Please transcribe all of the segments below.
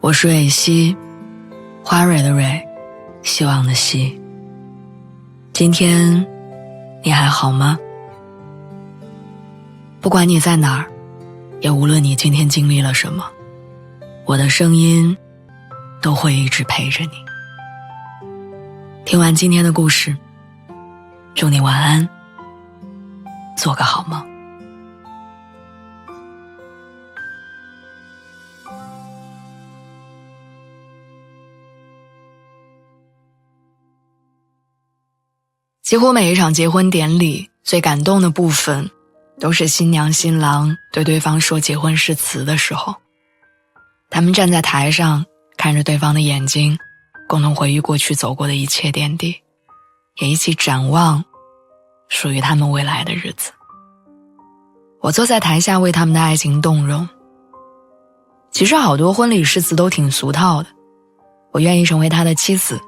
我是蕊希，花蕊的蕊，希望的希。今天你还好吗？不管你在哪儿，也无论你今天经历了什么，我的声音都会一直陪着你。听完今天的故事，祝你晚安，做个好梦。几乎每一场结婚典礼，最感动的部分都是新娘新郎对对方说结婚誓词的时候。他们站在台上，看着对方的眼睛，共同回忆过去走过的一切点滴，也一起展望属于他们未来的日子。我坐在台下为他们的爱情动容。其实好多婚礼誓词都挺俗套的，我愿意成为他的妻子，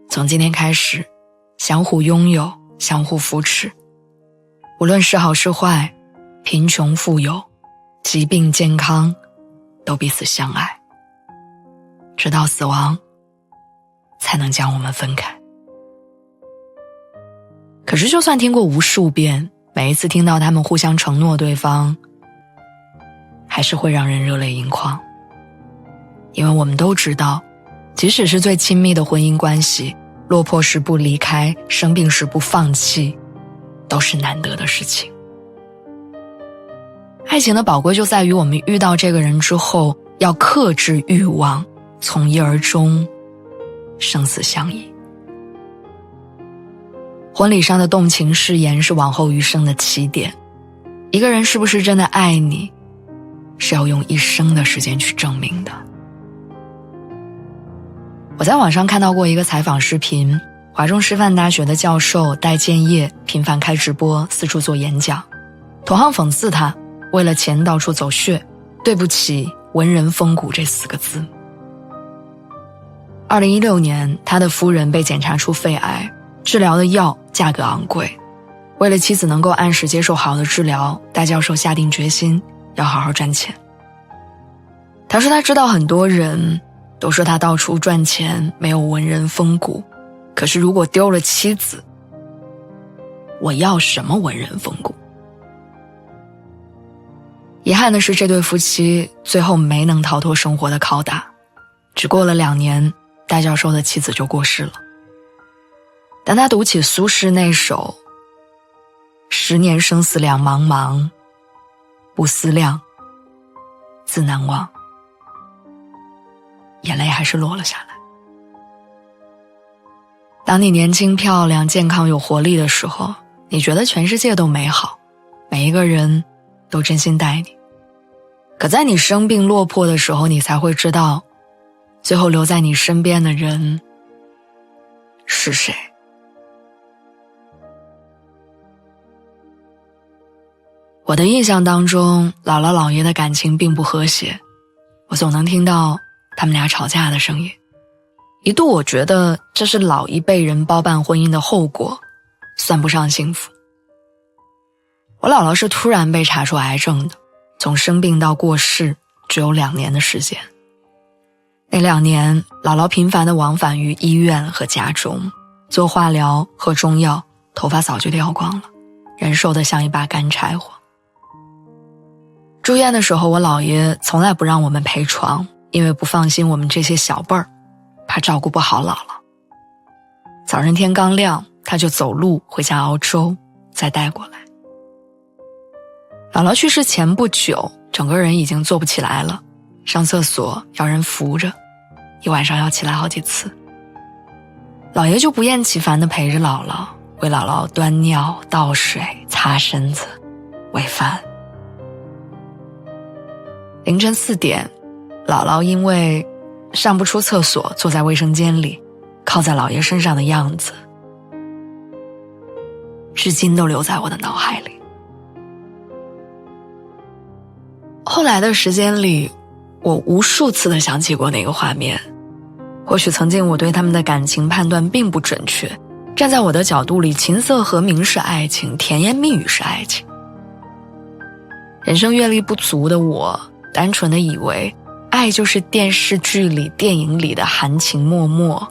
从今天开始相互拥有，相互扶持，无论是好是坏，贫穷富有，疾病健康，都彼此相爱，直到死亡才能将我们分开。可是就算听过无数遍，每一次听到他们互相承诺对方，还是会让人热泪盈眶。因为我们都知道，即使是最亲密的婚姻关系，落魄时不离开，生病时不放弃，都是难得的事情。爱情的宝贵就在于我们遇到这个人之后，要克制欲望，从一而终，生死相依。婚礼上的动情誓言是往后余生的起点，一个人是不是真的爱你，是要用一生的时间去证明的。我在网上看到过一个采访视频，华中师范大学的教授戴建业频繁开直播，四处做演讲，同行讽刺他为了钱到处走穴，对不起文人风骨这4个字。2016年，他的夫人被检查出肺癌，治疗的药价格昂贵，为了妻子能够按时接受好的治疗，戴教授下定决心要好好赚钱。他说他知道很多人都说他到处赚钱，没有文人风骨，可是如果丢了妻子，我要什么文人风骨？遗憾的是，这对夫妻最后没能逃脱生活的拷打，只过了2年，戴教授的妻子就过世了。当他读起苏轼那首10年生死两茫茫，不思量，自难忘，眼泪还是落了下来。当你年轻漂亮健康有活力的时候，你觉得全世界都美好，每一个人都真心待你。可在你生病落魄的时候，你才会知道最后留在你身边的人是谁。我的印象当中，姥姥姥爷的感情并不和谐，我总能听到他们俩吵架的声音。一度我觉得这是老一辈人包办婚姻的后果，算不上幸福。我姥姥是突然被查出癌症的，从生病到过世只有2年的时间。那2年，姥姥频繁地往返于医院和家中，做化疗喝中药，头发早就掉光了，人瘦得像一把干柴火。住院的时候，我姥爷从来不让我们陪床，因为不放心我们这些小辈儿，怕照顾不好姥姥。早上天刚亮，他就走路回家熬粥，再带过来。姥姥去世前不久，整个人已经坐不起来了，上厕所要人扶着，一晚上要起来好几次。姥爷就不厌其烦地陪着姥姥，为姥姥端尿倒水擦身子喂饭。凌晨4点，姥姥因为上不出厕所，坐在卫生间里，靠在姥爷身上的样子，至今都留在我的脑海里。后来的时间里，我无数次地想起过那个画面。或许曾经我对他们的感情判断并不准确，站在我的角度里，琴瑟和鸣是爱情，甜言蜜语是爱情。人生阅历不足的我，单纯的以为爱就是电视剧里、电影里的含情脉脉，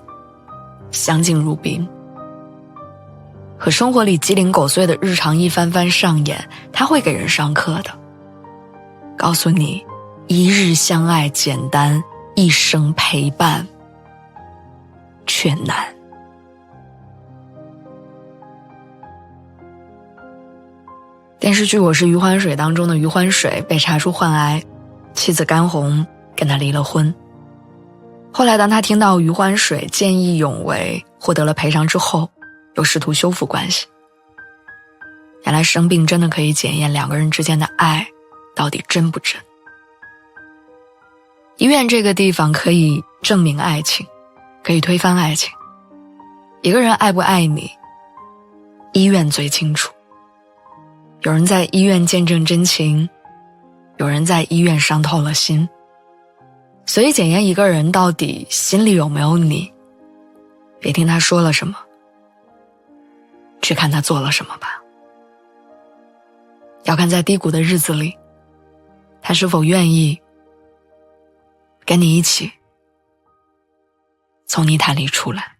相敬如宾。和生活里鸡零狗碎的日常一番番上演，它会给人上课的，告诉你一日相爱简单，一生陪伴却难。电视剧《我是余欢水》当中的余欢水被查出患癌，妻子甘红跟他离了婚。后来当他听到余欢水见义勇为获得了赔偿之后，又试图修复关系。原来生病真的可以检验两个人之间的爱到底真不真。医院这个地方可以证明爱情，可以推翻爱情。一个人爱不爱你，医院最清楚。有人在医院见证真情，有人在医院伤透了心。所以检验一个人到底心里有没有你，别听他说了什么，去看他做了什么吧。要看在低谷的日子里，他是否愿意跟你一起从泥潭里出来。